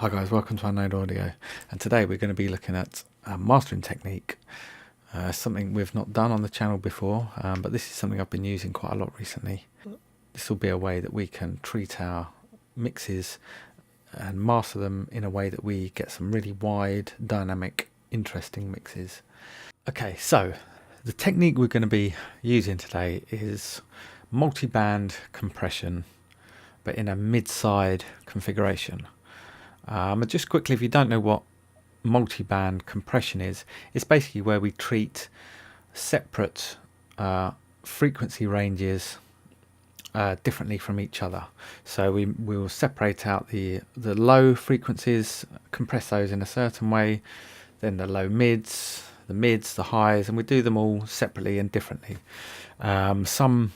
Hi guys, welcome to Unknown Audio, and today we're going to be looking at a mastering technique, something we've not done on the channel before, but this is something I've been using quite a lot recently. This will be a way that we can treat our mixes and master them in a way that we get some really wide, dynamic, interesting mixes. Okay, so the technique we're going to be using today is multiband compression, but in a mid-side configuration. Just quickly, if you don't know what multiband compression is, it's basically where we treat separate frequency ranges differently from each other. So we will separate out the low frequencies, compress those in a certain way, then the low mids, the highs, and we do them all separately and differently. Some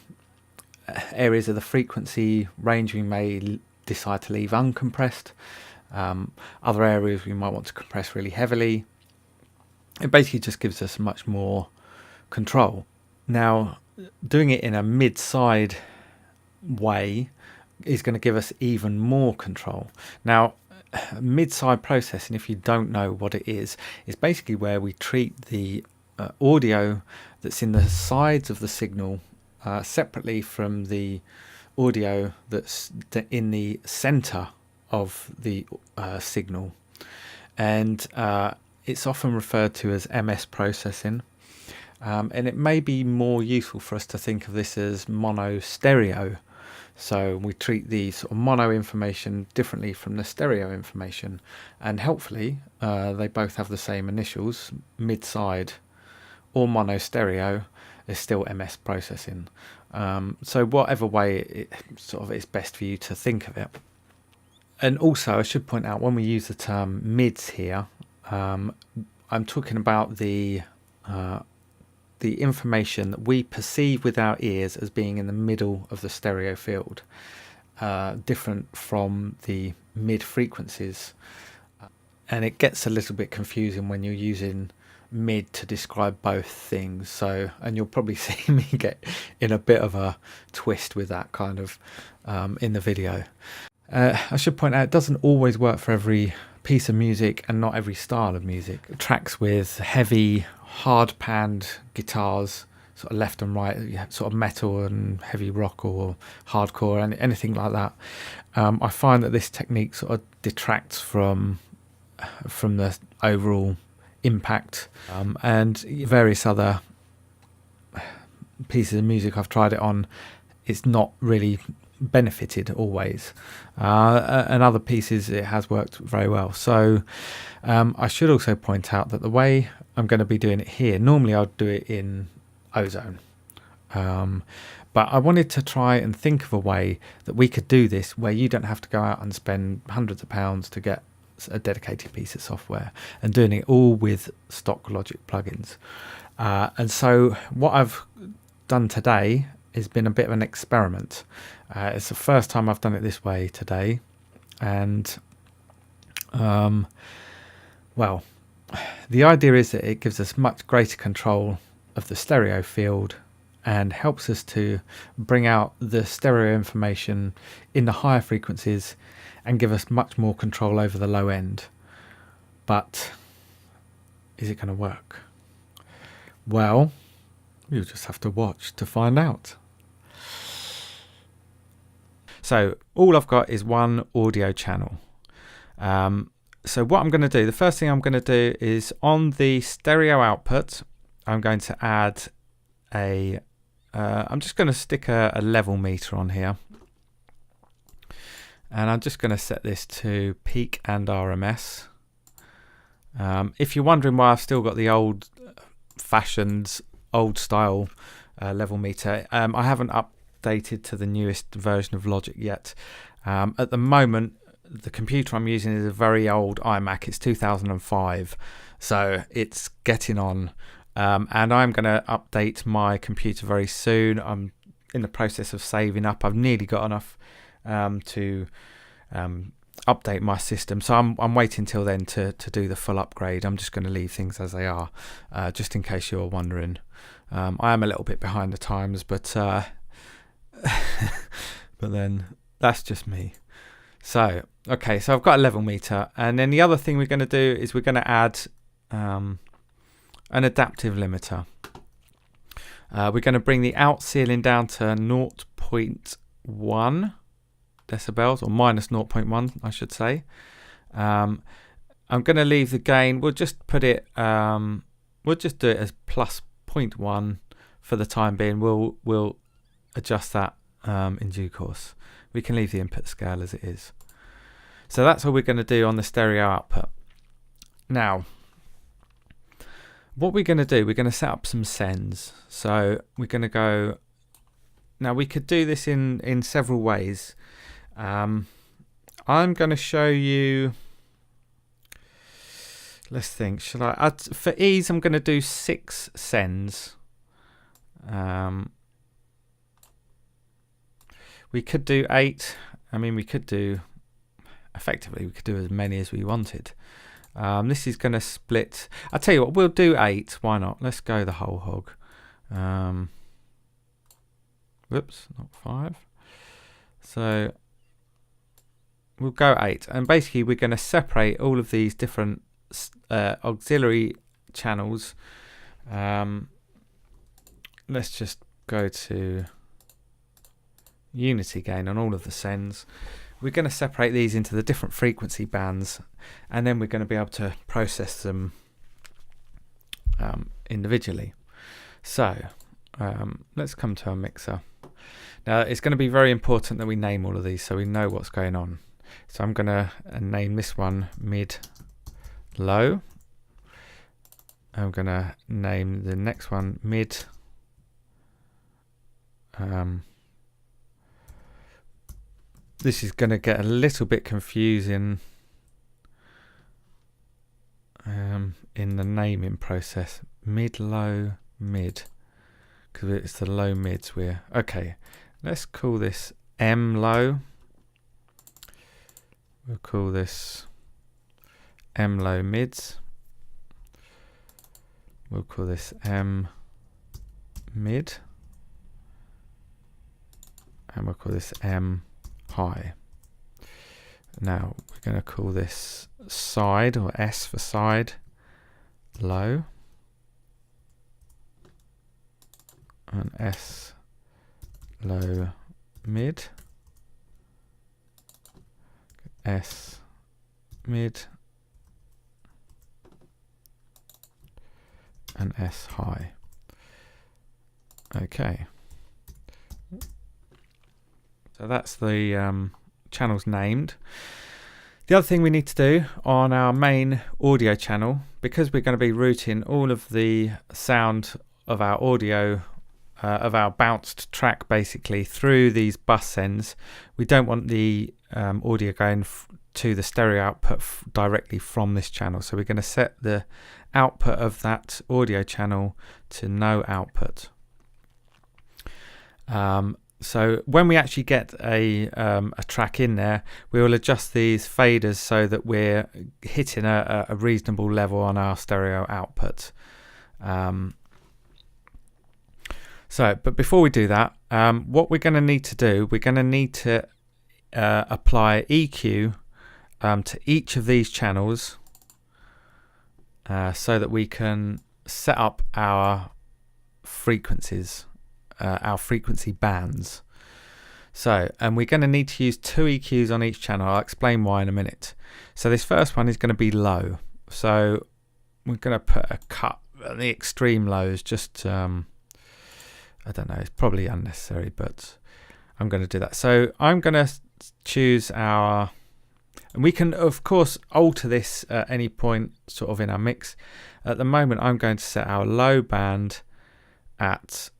areas of the frequency range we may decide to leave uncompressed. Other areas we might want to compress really heavily. It basically just gives us much more control. Now, doing it in a mid-side way is going to give us even more control. Now, mid-side processing, if you don't know what it is basically where we treat the audio that's in the sides of the signal separately from the audio that's in the center of the signal, and it's often referred to as MS processing, and it may be more useful for us to think of this as mono stereo. So we treat the sort of mono information differently from the stereo information, and helpfully they both have the same initials, mid-side or mono stereo is still MS processing. So whatever way it sort of is best for you to think of it. And also, I should point out, when we use the term mids here, I'm talking about the information that we perceive with our ears as being in the middle of the stereo field, different from the mid frequencies. And it gets a little bit confusing when you're using mid to describe both things. So, and you'll probably see me get in a bit of a twist with that kind of in the video. I should point out, it doesn't always work for every piece of music and not every style of music. Tracks with heavy, hard-panned guitars, sort of left and right, sort of metal and heavy rock or hardcore and anything like that. I find that this technique sort of detracts from the overall impact, and various other pieces of music I've tried it on, it's not really benefited always, and other pieces it has worked very well. So I should also point out that the way I'm going to be doing it here, normally I'd do it in ozone, but I wanted to try and think of a way that we could do this where you don't have to go out and spend hundreds of pounds to get a dedicated piece of software, and doing it all with stock Logic plugins. And so what I've done today has been a bit of an experiment. It's the first time I've done it this way today, and well, the idea is that it gives us much greater control of the stereo field and helps us to bring out the stereo information in the higher frequencies and give us much more control over the low end. But is it going to work? Well, you'll just have to watch to find out. So all I've got is one audio channel. So what I'm going to do, the first thing I'm going to do is on the stereo output, I'm going to add I'm just going to stick a level meter on here. And I'm just going to set this to peak and RMS. If you're wondering why I've still got the old fashioned, old style level meter, I haven't updated to the newest version of Logic yet. At the moment, the computer I'm using is a very old iMac. It's 2005, so it's getting on. And I'm going to update my computer very soon. I'm in the process of saving up. I've nearly got enough to update my system, so I'm waiting till then to do the full upgrade. I'm just going to leave things as they are, just in case you're wondering. I am a little bit behind the times, but but then that's just me. So Okay, so I've got a level meter, and then the other thing we're going to do is we're going to add an adaptive limiter. We're going to bring the out ceiling down to 0.1 decibels, or minus 0.1, I should say. I'm going to leave the gain. We'll just put it. We'll just do it as plus 0.1 for the time being. We'll adjust that in due course. We can leave the input scale as it is. So that's all we're going to do on the stereo output. Now, what we're going to do, we're going to set up some sends. So we're going to go. Now we could do this in several ways. I'm going to show you. Let's think. Should I? For ease, I'm going to do 6 sends. We could do 8. I mean, we could do. Effectively, we could do as many as we wanted. This is going to split. I'll tell you what. We'll do 8. Why not? Let's go the whole hog. Whoops, not 5. So we'll go 8, and basically we're going to separate all of these different auxiliary channels. Let's just go to unity gain on all of the sends. We're going to separate these into the different frequency bands, and then we're going to be able to process them individually. So let's come to our mixer. Now it's going to be very important that we name all of these so we know what's going on. So I'm going to name this one mid low. I'm going to name the next one mid this is going to get a little bit confusing in the naming process. Mid low mid, because it's the low mids. We're okay. Let's call this M low. We'll call this M low mids. We'll call this M mid, and we'll call this M high. Now we're going to call this side, or S for side, low, and S low mid, S mid, and S high. Okay. So that's the channels named. The other thing we need to do on our main audio channel, because we're going to be routing all of the sound of our audio, of our bounced track basically through these bus sends, we don't want the audio going to the stereo output directly from this channel. So we're going to set the output of that audio channel to no output. So when we actually get a track in there, we will adjust these faders so that we're hitting a reasonable level on our stereo output. But before we do that, what we're going to need to do, we're going to need to apply EQ to each of these channels so that we can set up our frequencies. Our frequency bands. And we're going to need to use 2 EQs on each channel. I'll explain why in a minute. So this first one is going to be low. So we're going to put a cut at the extreme lows. Just I don't know, it's probably unnecessary, but I'm going to do that. So I'm going to choose our, and we can of course alter this at any point sort of in our mix. At the moment I'm going to set our low band at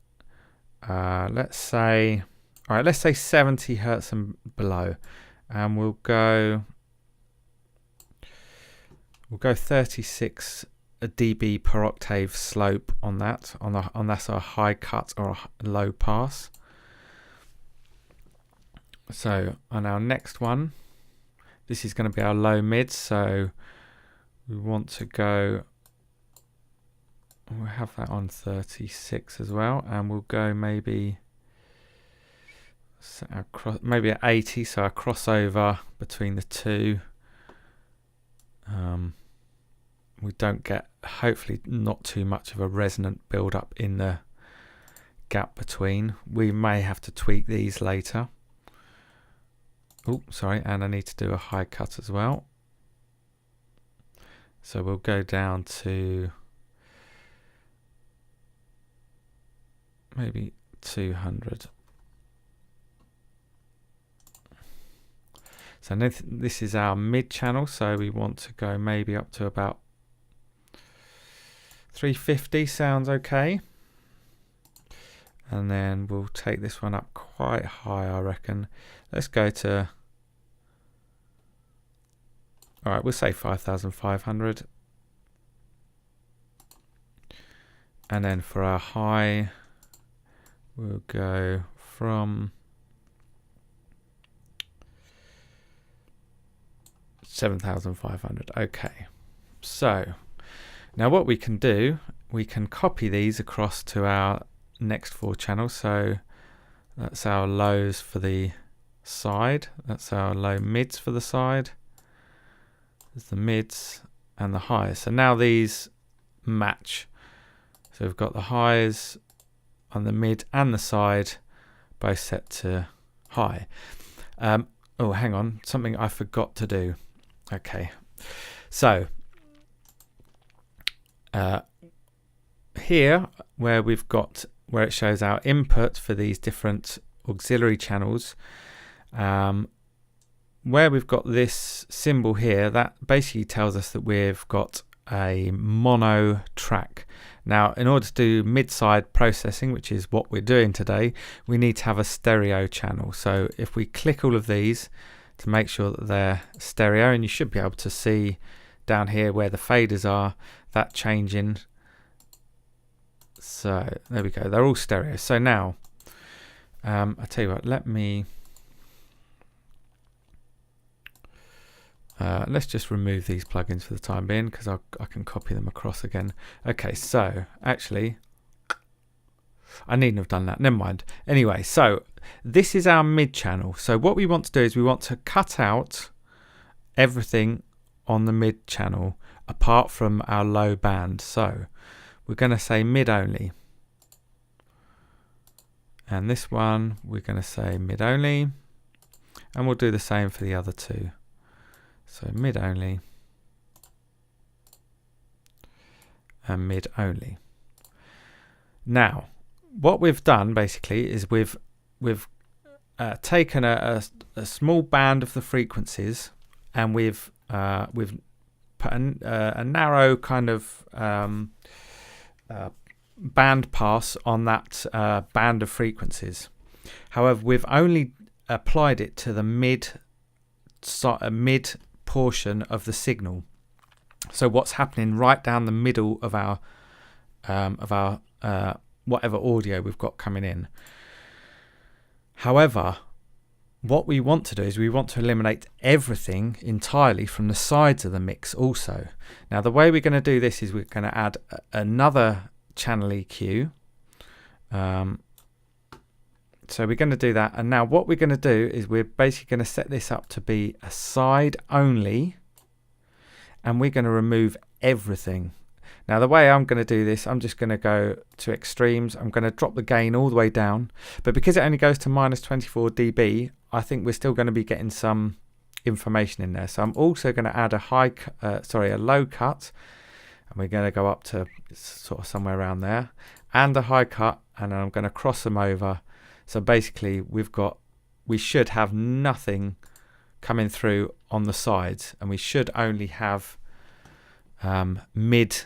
let's say 70 hertz and below, and we'll go 36 dB per octave slope on that. On that's a high cut or a low pass. So on our next one, this is going to be our low mid. So we want to go. We'll have that on 36 as well, and we'll go maybe maybe at 80, so a crossover between the two. We don't get, hopefully not too much of a resonant build up in the gap between. We may have to tweak these later. Oh, sorry, and I need to do a high cut as well. So we'll go down to maybe 200. So this is our mid channel, so we want to go maybe up to about 350, sounds okay. And then we'll take this one up quite high, I reckon. Let's go to, all right, we'll say 5,500. And then for our high, we'll go from 7,500. Okay, so now what we can do, we can copy these across to our next 4 channels. So that's our lows for the side, that's our low mids for the side, there's the mids and the highs. So now these match. So we've got the highs on the mid and the side both set to high. Oh, hang on, something I forgot to do. Okay, so here where it shows our input for these different auxiliary channels, where we've got this symbol here, that basically tells us that we've got a mono track. Now, in order to do mid-side processing, which is what we're doing today, we need to have a stereo channel. So if we click all of these to make sure that they're stereo, and you should be able to see down here where the faders are, that changing. So there we go, they're all stereo. So now I tell you what, let me let's just remove these plugins for the time being, because I can copy them across again. Okay, so actually I needn't have done that, never mind. Anyway, so this is our mid channel. So what we want to do is we want to cut out everything on the mid channel apart from our low band. So we're going to say mid only, and this one we're going to say mid only, and we'll do the same for the other two. So mid only and mid only. Now what we've done basically is we've taken a small band of the frequencies, and we've put a narrow kind of band pass on that band of frequencies. However, we've only applied it to the mid portion of the signal. So what's happening right down the middle of our whatever audio we've got coming in. However, what we want to do is we want to eliminate everything entirely from the sides of the mix also. Now the way we're going to do this is we're going to add another channel EQ. So we're going to do that, and now what we're going to do is we're basically going to set this up to be a side only, and we're going to remove everything. Now the way I'm going to do this, I'm just going to go to extremes. I'm going to drop the gain all the way down, but because it only goes to minus 24 dB, I think we're still going to be getting some information in there. So I'm also going to add a low cut, and we're going to go up to sort of somewhere around there, and a high cut, and then I'm going to cross them over. So basically we should have nothing coming through on the sides, and we should only have mid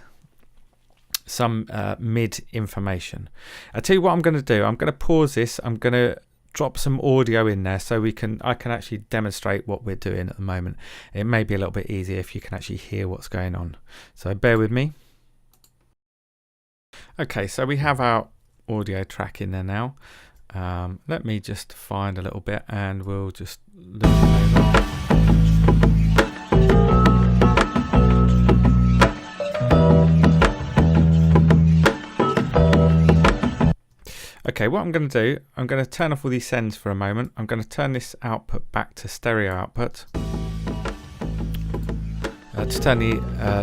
information. I'll tell you what I'm going to do. I'm going to pause this. I'm going to drop some audio in there so I can actually demonstrate what we're doing at the moment. It may be a little bit easier if you can actually hear what's going on. So bear with me. Okay, so we have our audio track in there now. Let me just find a little bit and we'll just loop it over. Okay, what I'm going to do, I'm going to turn off all these sends for a moment. I'm going to turn this output back to stereo output. To turn the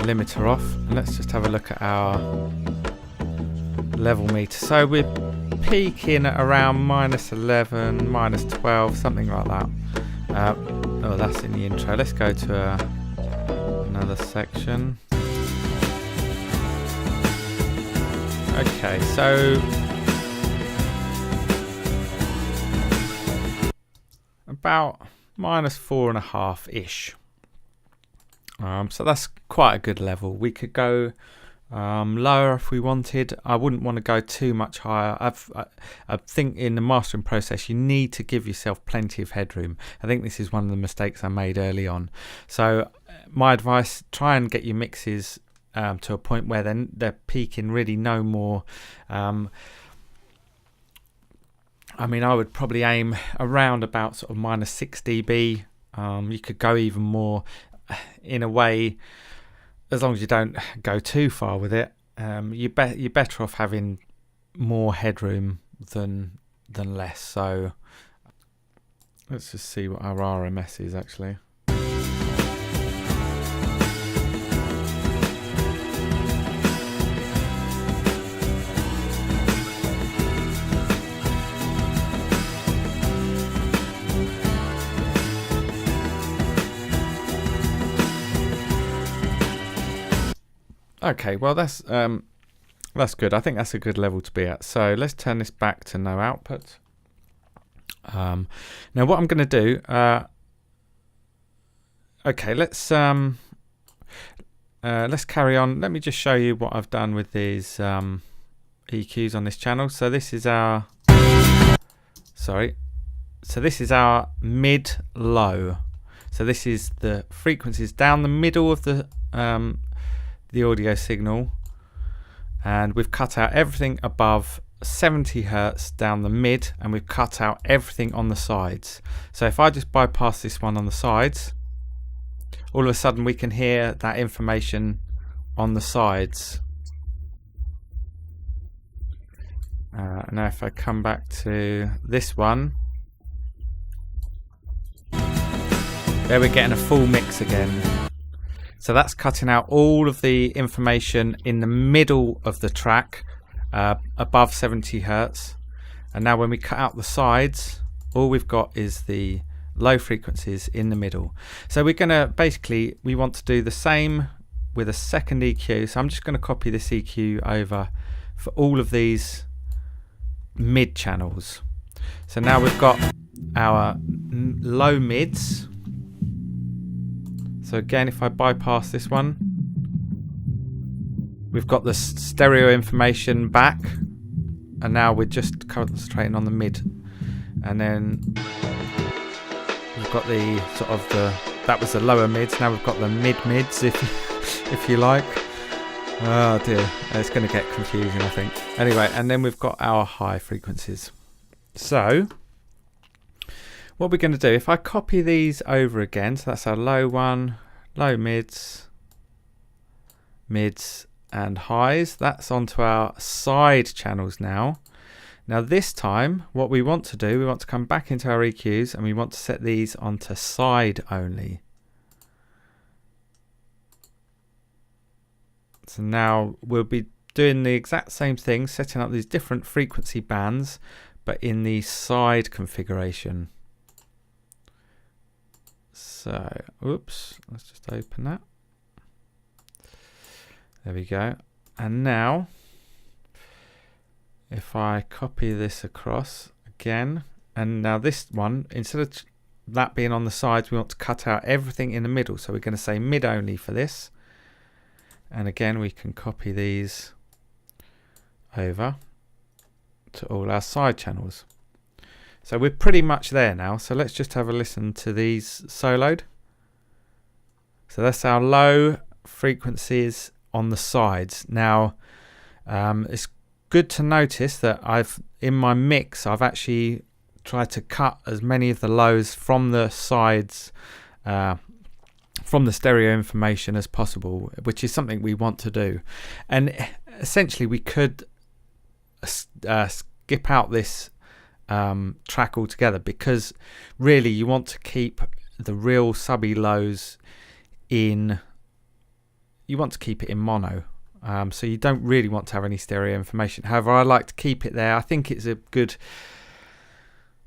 limiter off, and let's just have a look at our level meter. So we're peaking at around -11, -12, something like that. Oh, that's in the intro. Let's go to another section. Okay, so about -4.5-ish. So that's quite a good level. We could go lower if we wanted. I wouldn't want to go too much higher. I think in the mastering process you need to give yourself plenty of headroom. I think this is one of the mistakes I made early on. So my advice, try and get your mixes to a point where they're peaking really no more. I mean, I would probably aim around about sort of -6 dB. You could go even more. In a way, as long as you don't go too far with it, you're better off having more headroom than less. So let's just see what our RMS is actually. Okay, well that's good. I think that's a good level to be at. So let's turn this back to no output. Now what I'm going to do, okay, let's carry on. Let me just show you what I've done with these EQs on this channel. So this is our mid-low. So this is the frequencies down the middle of the audio signal, and we've cut out everything above 70 Hertz down the mid, and we've cut out everything on the sides. So if I just bypass this one on the sides, all of a sudden we can hear that information on the sides. Now if I come back to this one, there we're getting a full mix again. So that's cutting out all of the information in the middle of the track above 70 Hertz. And now when we cut out the sides, all we've got is the low frequencies in the middle. So we're going to we want to do the same with a second EQ. So I'm just going to copy this EQ over for all of these mid channels. So now we've got our low mids. So again, if I bypass this one, we've got the stereo information back, and now we're just concentrating on the mid. And then we've got the that was the lower mids. Now we've got the mid-mids, if you like. Oh dear, it's going to get confusing, I think. Anyway, and then we've got our high frequencies. So what we're going to do, if I copy these over again, so that's our low one, low mids, and highs. That's onto our side channels now. Now this time, what we want to do, we want to come back into our EQs, and we want to set these onto side only. So now we'll be doing the exact same thing, setting up these different frequency bands, but in the side configuration. So, oops, let's just open that. There we go. And now, if I copy this across again, and now this one, instead of that being on the sides, we want to cut out everything in the middle. So we're going to say mid only for this. And again, we can copy these over to all our side channels. So we're pretty much there now. So let's just have a listen to these soloed. So that's our low frequencies on the sides. Now, it's good to notice that in my mix, I've actually tried to cut as many of the lows from the sides, from the stereo information as possible, which is something we want to do. And essentially we could skip out this track altogether, because really you want to keep the real subby lows in, you want to keep it in mono, so you don't really want to have any stereo information. However, I like to keep it there. I think it's a good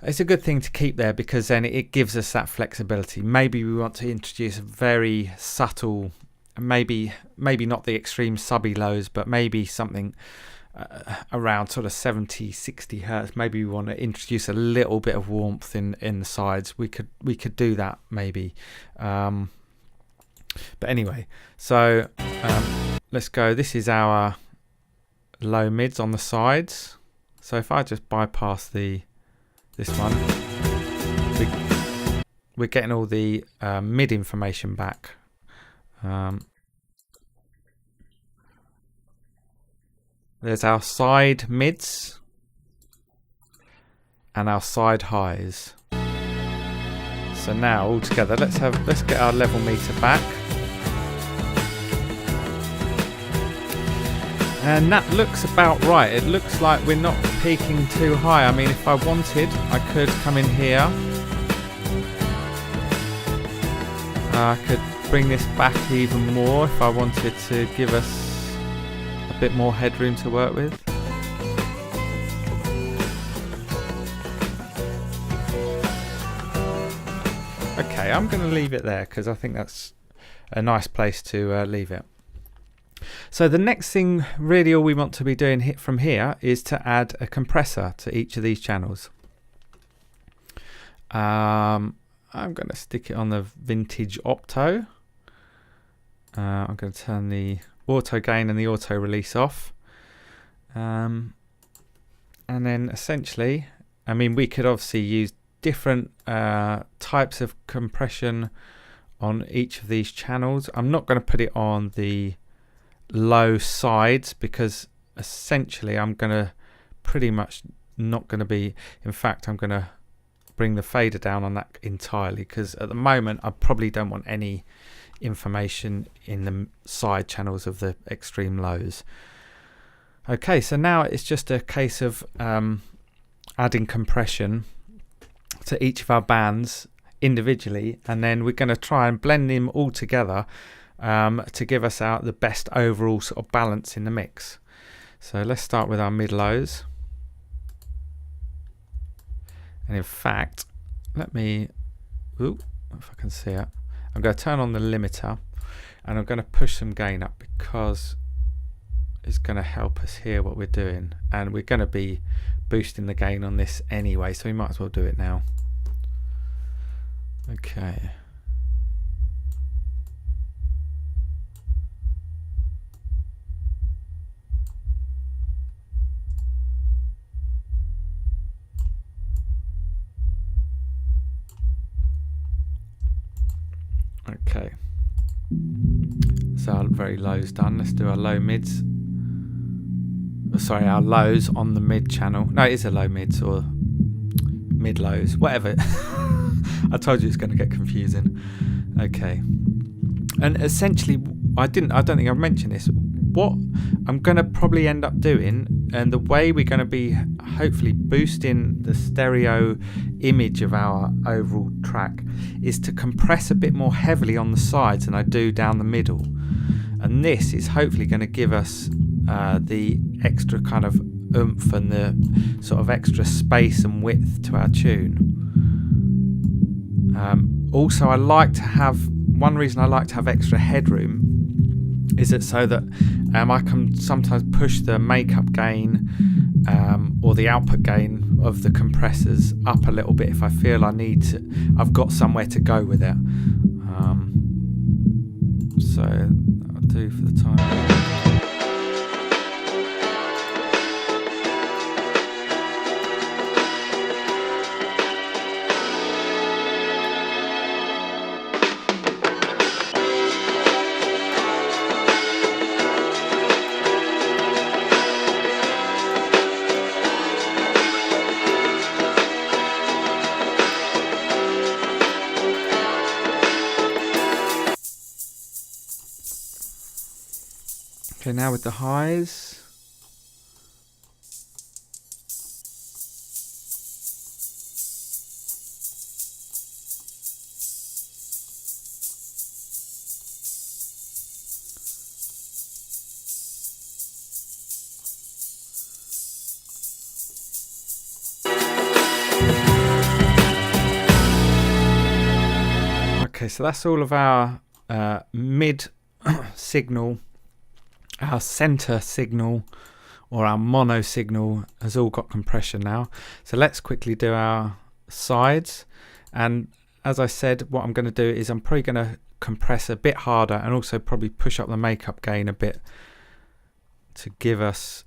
thing to keep there, because then it gives us that flexibility. Maybe we want to introduce a very subtle, maybe not the extreme subby lows, but maybe something around sort of 70-60 hertz. Maybe we want to introduce a little bit of warmth in the sides. We could do that maybe, but anyway, so let's go. This is our low mids on the sides. So if I just bypass this one, we're getting all the mid information back. There's our side mids and our side highs. So now all together, let's get our level meter back. And that looks about right. It looks like we're not peaking too high. I mean, if I wanted, I could come in here. I could bring this back even more if I wanted to give us a bit more headroom to work with. Okay, I'm going to leave it there because I think that's a nice place to leave it. So the next thing, really all we want to be doing from here is to add a compressor to each of these channels. I'm going to stick it on the vintage opto. I'm going to turn the auto gain and the auto release off. And then essentially, I mean, we could obviously use different types of compression on each of these channels. I'm not going to put it on the low sides because essentially I'm going to pretty much not going to be, in fact I'm going to bring the fader down on that entirely, because at the moment I probably don't want any information in the side channels of the extreme lows. Okay, so now it's just a case of adding compression to each of our bands individually, and then we're going to try and blend them all together to give us out the best overall sort of balance in the mix. So let's start with our mid lows. And in fact, let me, if I can see it, I'm going to turn on the limiter and I'm going to push some gain up because it's going to help us hear what we're doing. And we're going to be boosting the gain on this anyway, so we might as well do it now. Okay. Okay, so our very lows done. Let's do our low mids. Sorry, our lows on the mid channel. No, it is a low mids or mid lows, whatever. I told you it's going to get confusing. Okay, and essentially, I don't think I've mentioned this. What I'm going to probably end up doing, and the way we're going to be hopefully boosting the stereo image of our overall track, is to compress a bit more heavily on the sides than I do down the middle. And this is hopefully going to give us the extra kind of oomph and the sort of extra space and width to our tune. Also, I like to have, one reason I like to have extra headroom is it so that I can sometimes push the makeup gain or the output gain of the compressors up a little bit if I feel I need to, I've got somewhere to go with it. So I'll do for the time being. Okay, now with the highs. so that's all of our mid signal. Our center signal or our mono signal has all got compression now. So let's quickly do our sides. And as I said, what I'm going to do is I'm probably going to compress a bit harder and also probably push up the makeup gain a bit to give us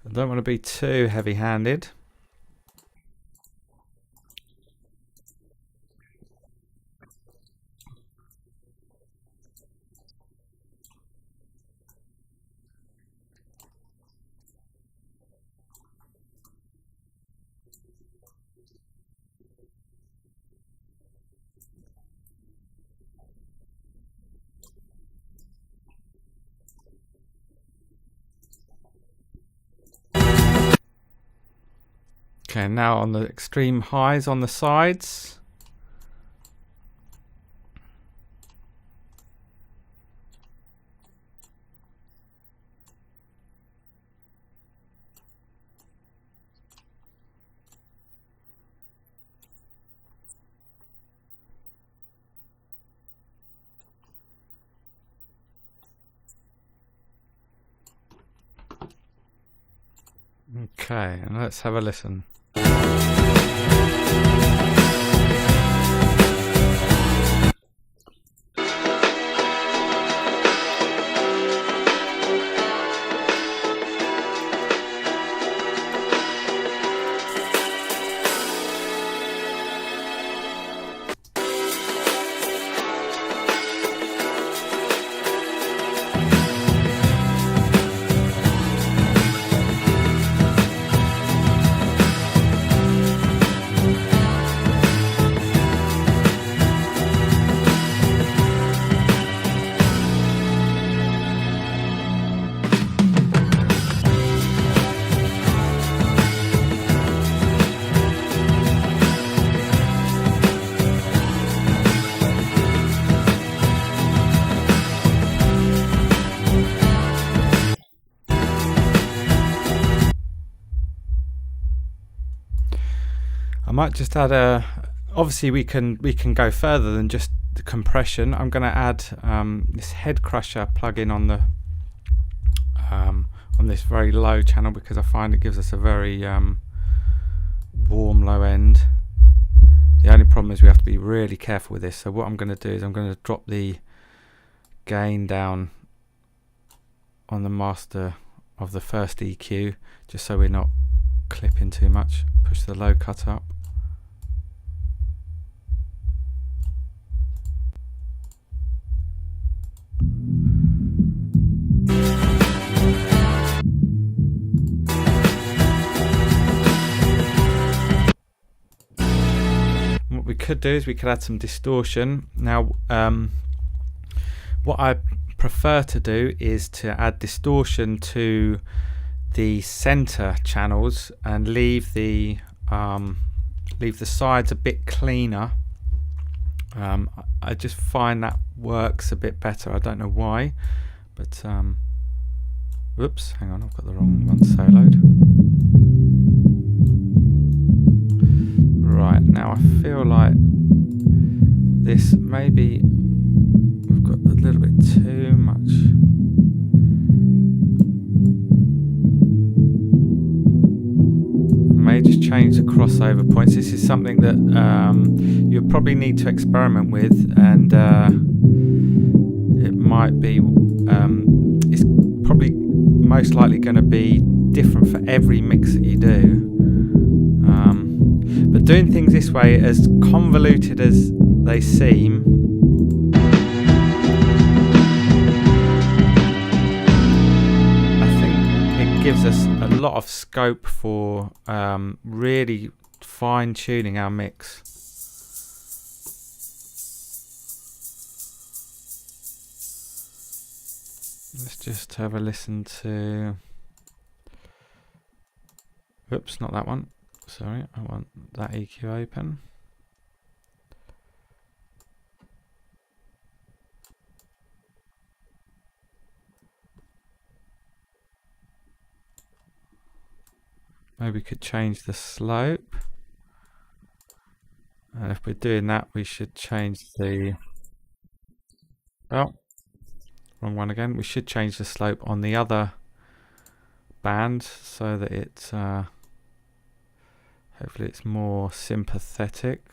I don't want to be too heavy-handed. Okay, now on the extreme highs on the sides. Okay, and let's have a listen. I might just add a. Obviously, we can go further than just the compression. I'm going to add this head crusher plugin on the on this very low channel because I find it gives us a very warm low end. The only problem is we have to be really careful with this. So what I'm going to do is I'm going to drop the gain down on the master of the first EQ, just so we're not clipping too much. Push the low cut up. What we could do is we could add some distortion. Now, what I prefer to do is to add distortion to the center channels and leave the sides a bit cleaner. I just find that works a bit better. I don't know why, but whoops, hang on, I've got the wrong one soloed. Right, now I feel like this maybe I've got a little bit too much. I may just change the crossover points. This is something that you'll probably need to experiment with, and it might be it's probably most likely going to be different for every mix that you do. But doing things this way, as convoluted as they seem, I think it gives us a lot of scope for really fine-tuning our mix. Let's just have a listen to... Oops, not that one. Sorry, I want that EQ open. Maybe we could change the slope. And if we're doing that, we should change the... Oh, wrong one again. We should change the slope on the other band so that it hopefully it's more sympathetic.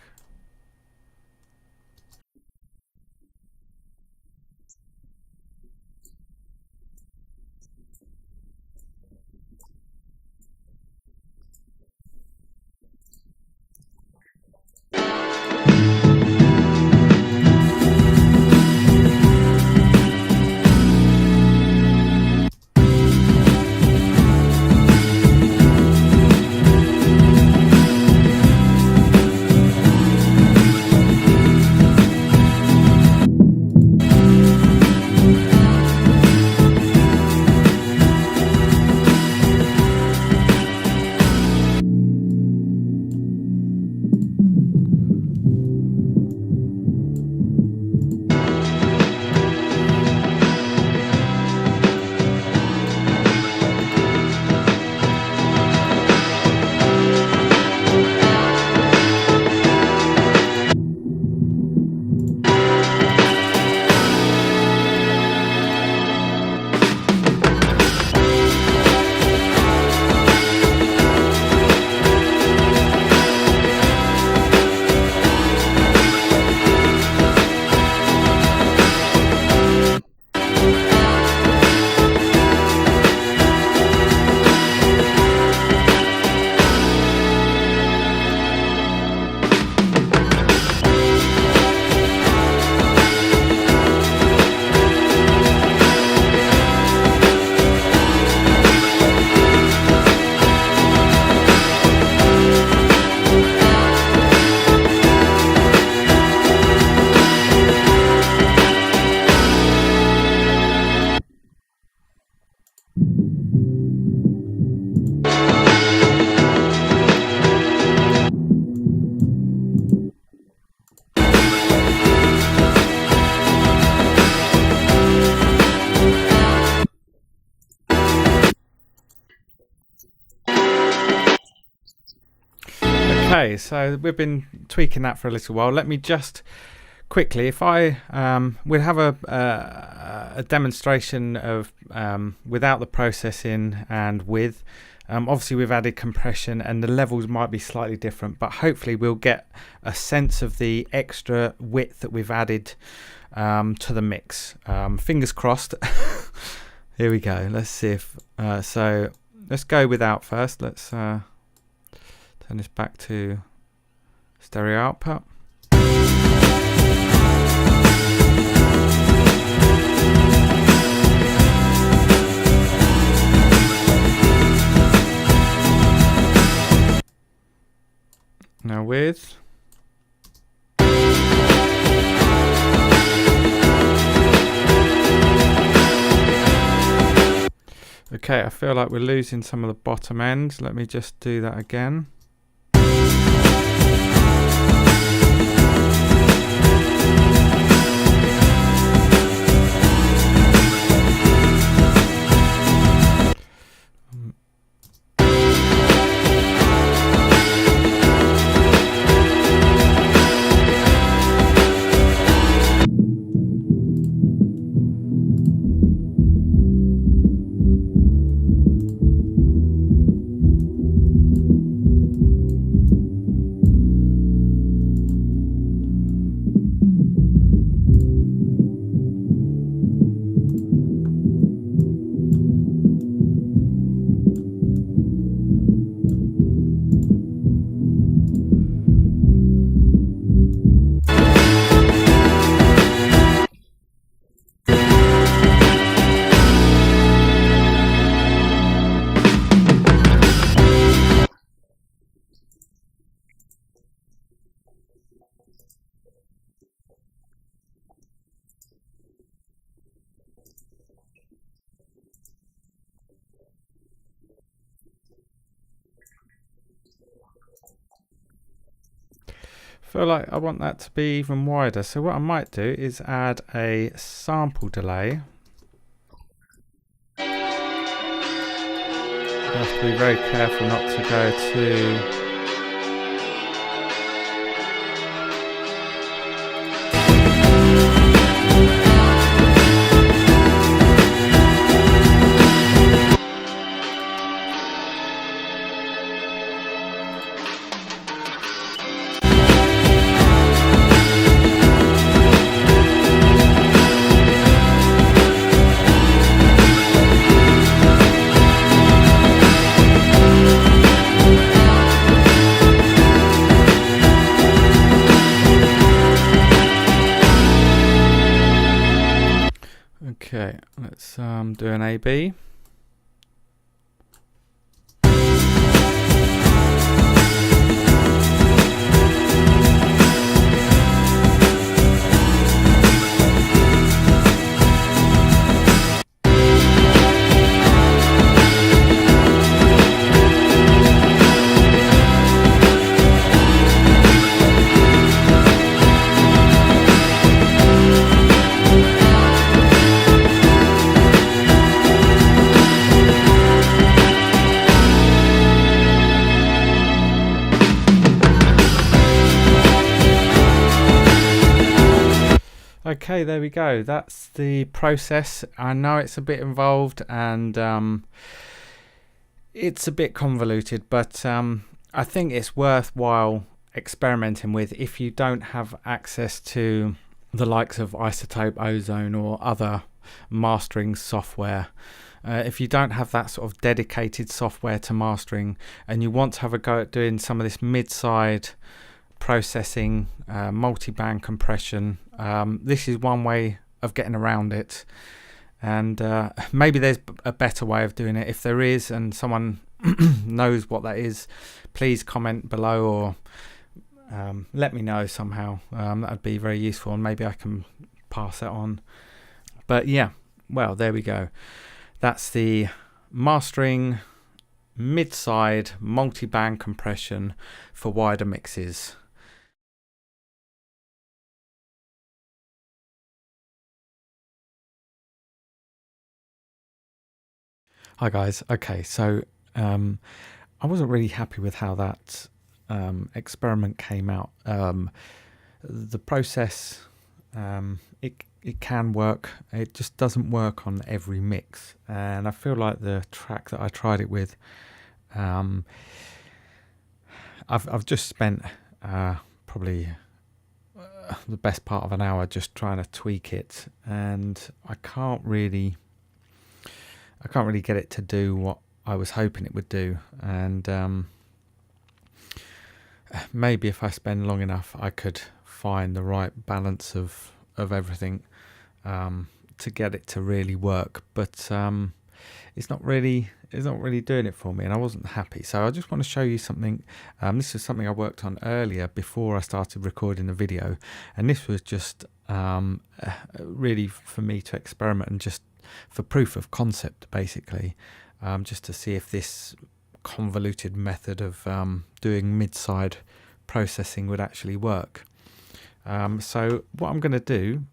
Okay, so we've been tweaking that for a little while. Let me just quickly, if I we'll have a demonstration of without the processing and with. Obviously we've added compression and the levels might be slightly different, but hopefully we'll get a sense of the extra width that we've added to the mix. Fingers crossed. Here we go. Let's see if so let's go without first. Let's turn this back to stereo output. Now with. Okay, I feel like we're losing some of the bottom end. Let me just do that again. Feel like I want that to be even wider, so what I might do is add a sample delay. You have to be very careful not to go too Okay, let's do an A-B. Okay, there we go. That's the process. I know it's a bit involved and it's a bit convoluted, but I think it's worthwhile experimenting with if you don't have access to the likes of Isotope, Ozone or other mastering software. If you don't have that sort of dedicated software to mastering and you want to have a go at doing some of this mid-side processing, multi-band compression, this is one way of getting around it, and maybe there's a better way of doing it. If there is and someone knows what that is, please comment below or let me know somehow. That would be very useful and maybe I can pass that on. But yeah, well, there we go. That's the mastering mid-side multi-band compression for wider mixes. Hi guys. Okay, so I wasn't really happy with how that experiment came out. The process, it can work. It just doesn't work on every mix, and I feel like the track that I tried it with, I've just spent probably the best part of an hour just trying to tweak it, and I can't really get it to do what I was hoping it would do. And maybe if I spend long enough, I could find the right balance of everything to get it to really work. But it's not really doing it for me, and I wasn't happy. So I just want to show you something. This is something I worked on earlier before I started recording the video, and this was just really for me to experiment and just for proof of concept, basically, just to see if this convoluted method of doing mid-side processing would actually work. So what I'm going to do,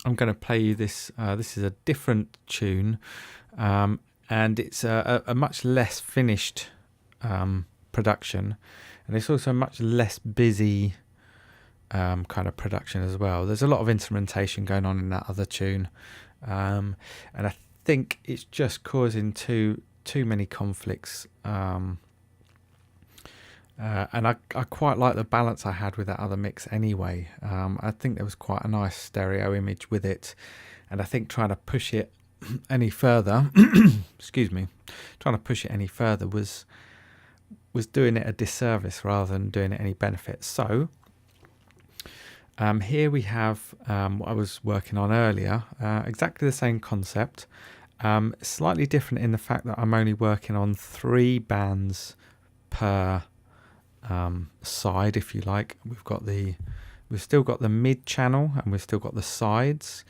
I'm going to play you this. This is a different tune, and it's a much less finished production, and it's also a much less busy kind of production as well. There's a lot of instrumentation going on in that other tune. And I think it's just causing too many conflicts, and I quite like the balance I had with that other mix anyway. I think there was quite a nice stereo image with it, and I think trying to push it any further excuse me, trying to push it any further was doing it a disservice rather than doing it any benefit. So here we have what I was working on earlier, exactly the same concept, slightly different in the fact that I'm only working on 3 bands per side, if you like. We've still got the mid channel and we've still got the sides,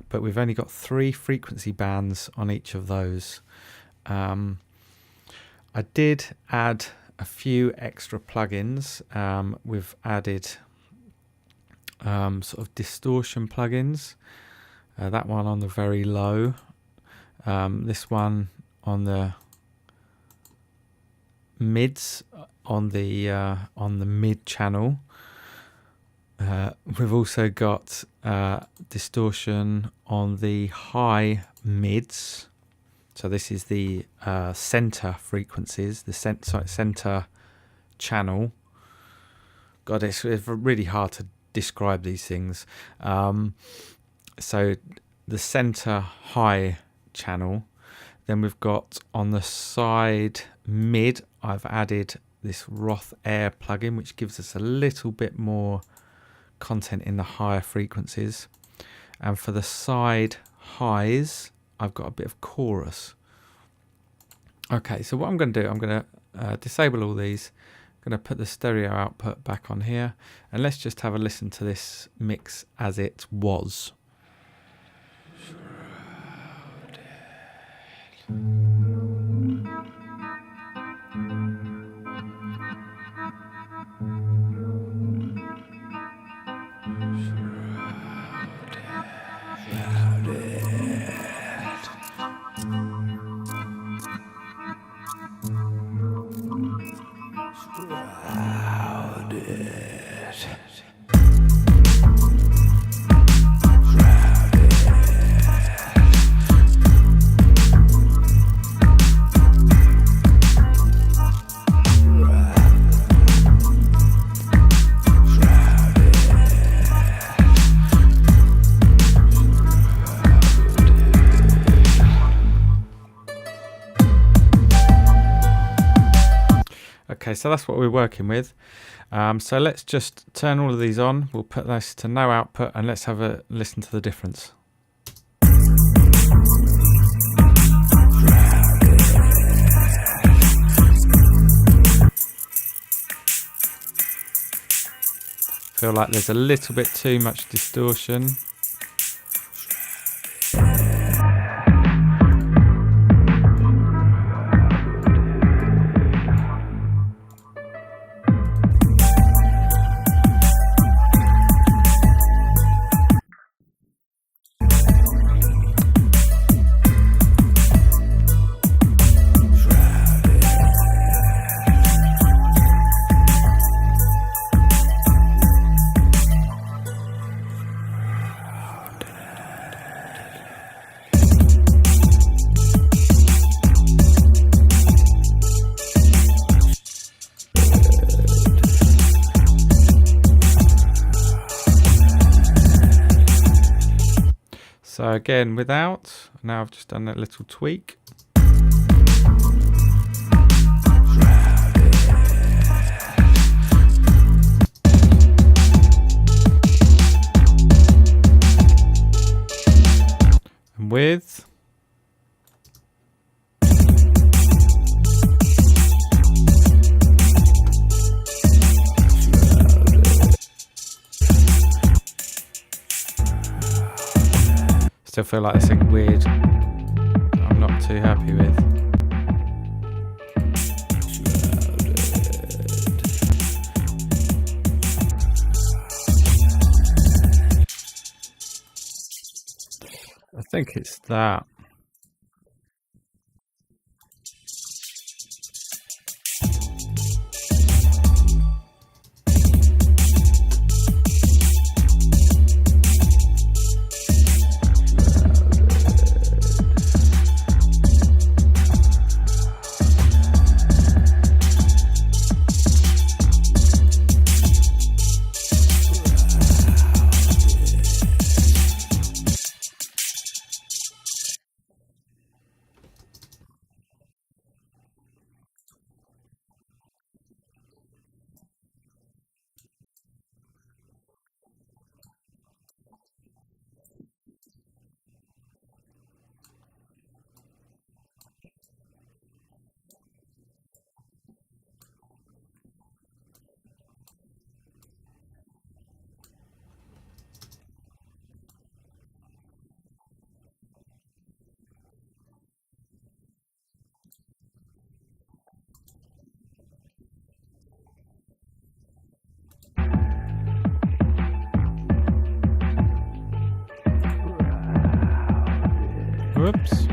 but we've only got 3 frequency bands on each of those. I did add a few extra plugins. We've added sort of distortion plugins. That one on the very low. This one on the mids, on the mid channel. We've also got distortion on the high mids. So this is the center frequencies, the center channel. God, it's really hard to describe these things. So the center high channel. Then we've got on the side mid, I've added this Roth Air plugin, which gives us a little bit more content in the higher frequencies. And for the side highs, I've got a bit of chorus. Okay, so what I'm going to do, I'm going to disable all these. I'm going to put the stereo output back on here, and let's just have a listen to this mix as it was. Okay, so that's what we're working with. So let's just turn all of these on. We'll put this to no output, and let's have a listen to the difference. Feel like there's a little bit too much distortion. So again, without, now I've just done that little tweak. And with. Still feel like there's something weird I'm not too happy with. I think it's that. Whoops.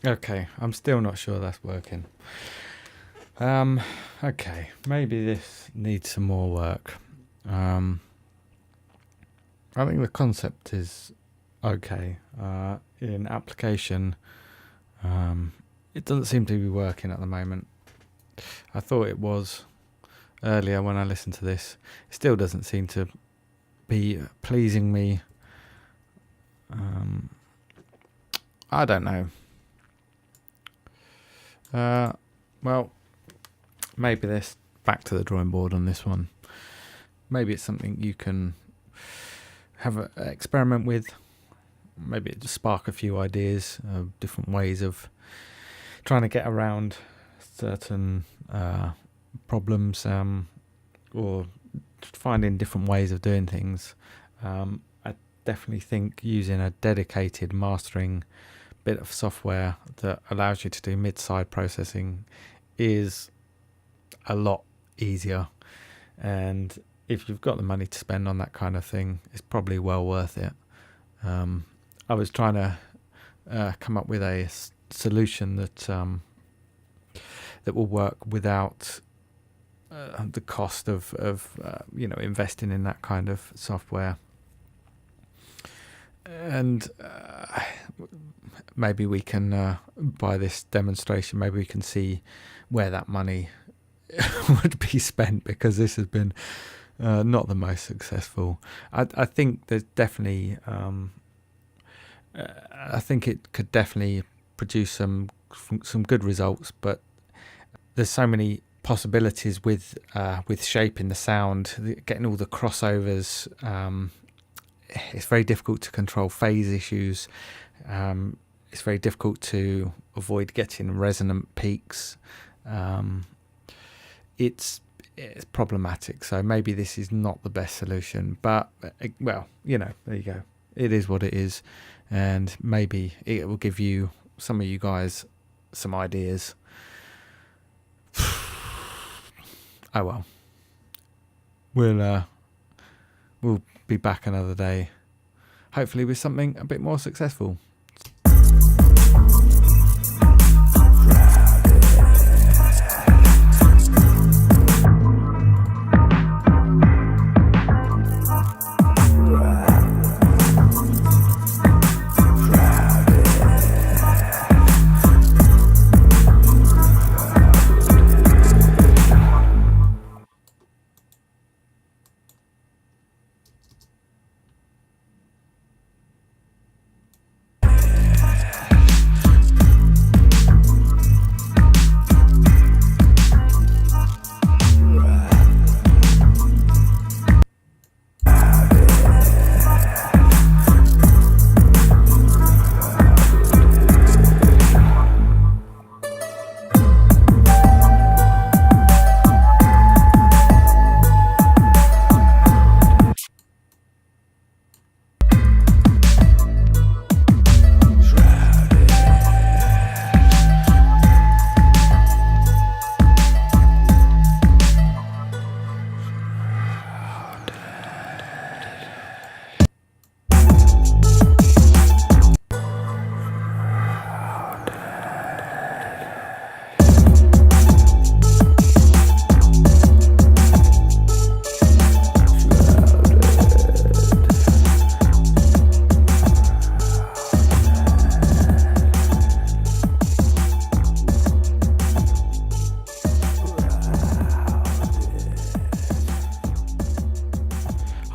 Okay, I'm still not sure that's working. Okay, maybe this needs some more work. I think the concept is okay. In application, it doesn't seem to be working at the moment. I thought it was earlier when I listened to this. It still doesn't seem to be pleasing me. I don't know. Well, maybe this back to the drawing board on this one. Maybe it's something you can have an experiment with. Maybe it just spark a few ideas of different ways of trying to get around certain problems, or finding different ways of doing things. I definitely think using a dedicated mastering bit of software that allows you to do mid-side processing is a lot easier, and if you've got the money to spend on that kind of thing, it's probably well worth it. I was trying to come up with a solution that that will work without the cost of investing in that kind of software. And maybe we can, by this demonstration, maybe we can see where that money would be spent, because this has been not the most successful. I think there's definitely, I think it could definitely produce some good results, but there's so many possibilities with shaping the sound, getting all the crossovers. It's very difficult to control phase issues. It's very difficult to avoid getting resonant peaks. It's problematic. So maybe this is not the best solution. But, well, there you go. It is what it is. And maybe it will give you, some of you guys, some ideas. Oh well. We'll be back another day, hopefully with something a bit more successful.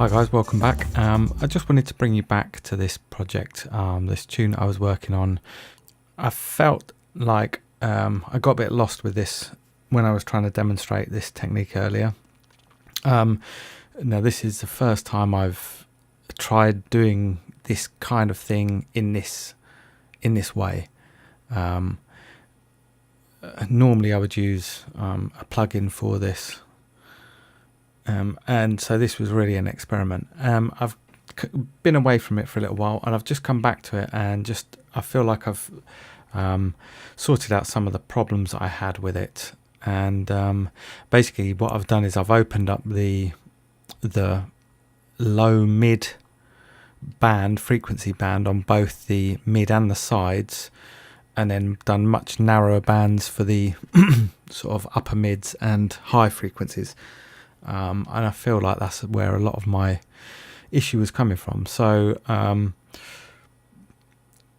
Hi guys, welcome back. I just wanted to bring you back to this project, this tune I was working on. I felt like I got a bit lost with this when I was trying to demonstrate this technique earlier. Now this is the first time I've tried doing this kind of thing in this way. Normally I would use a plugin for this. And so this was really an experiment. I've been away from it for a little while, and I've just come back to it, and I feel like I've sorted out some of the problems I had with it. And basically what I've done is I've opened up the low mid band, frequency band, on both the mid and the sides, and then done much narrower bands for the sort of upper mids and high frequencies. And I feel like that's where a lot of my issue was coming from. So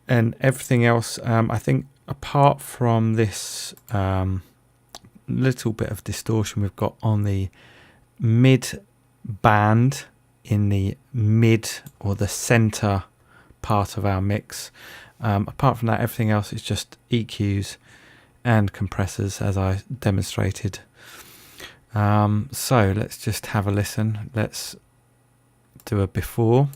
and everything else, I think apart from this little bit of distortion we've got on the mid band in the mid or the center part of our mix, apart from that, everything else is just EQs and compressors, as I demonstrated. So let's just have a listen. Let's do a before.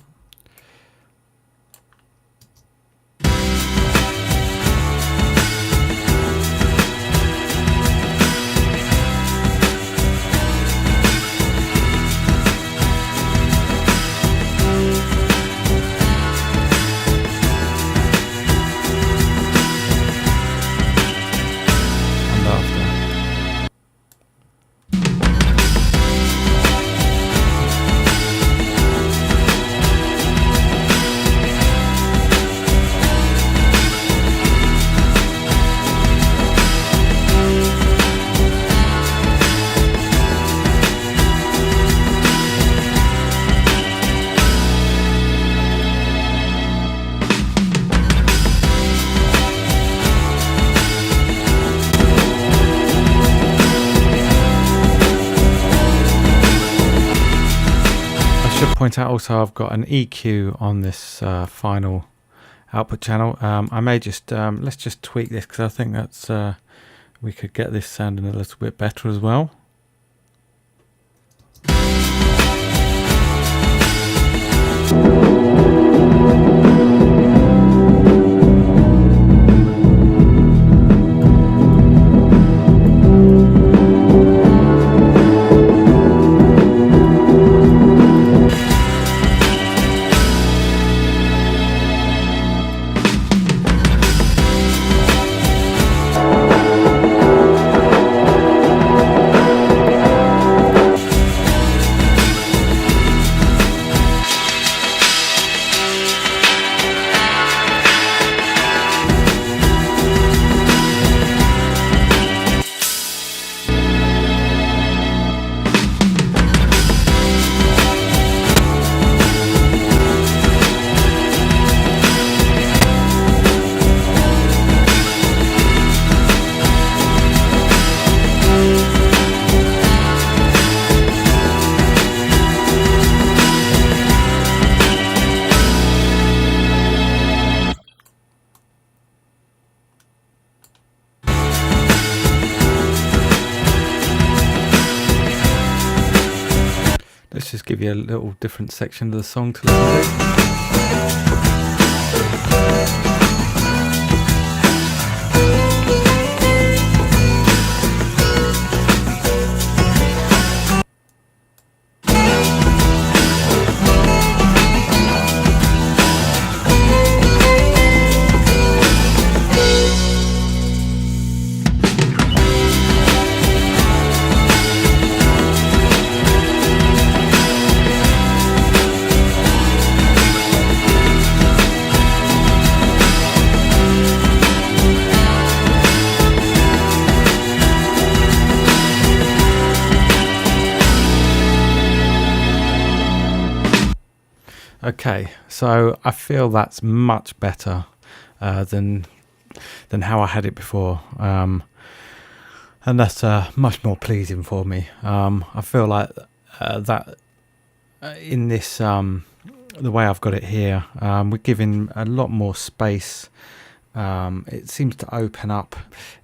Point out also I've got an EQ on this final output channel. I may just let's just tweak this, because I think that's we could get this sounding a little bit better as well. Let's just give you a little different section of the song to listen to. Okay, so I feel that's much better than how I had it before, and that's much more pleasing for me. I feel like that in this the way I've got it here, we're giving a lot more space. It seems to open up.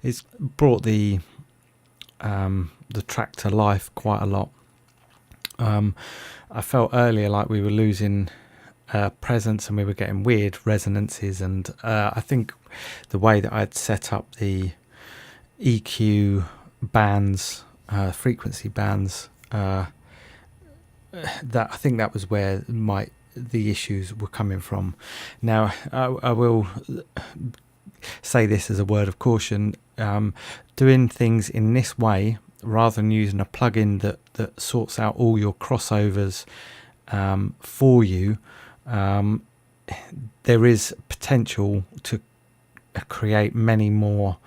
It's brought the track to life quite a lot. I felt earlier like we were losing presence and we were getting weird resonances, and I think the way that I'd set up the EQ bands, frequency bands, that I think that was where the issues were coming from. Now I will say this as a word of caution, doing things in this way rather than using a plugin that sorts out all your crossovers for you, there is potential to create many more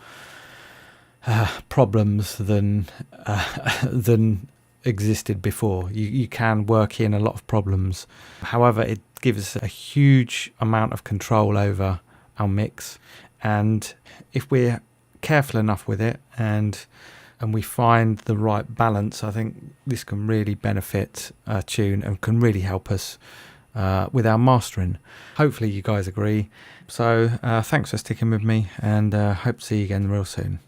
problems than existed before. You can work in a lot of problems. However, it gives a huge amount of control over our mix, and if we're careful enough with it and we find the right balance, I think this can really benefit a tune and can really help us with our mastering. Hopefully you guys agree. So thanks for sticking with me, and hope to see you again real soon.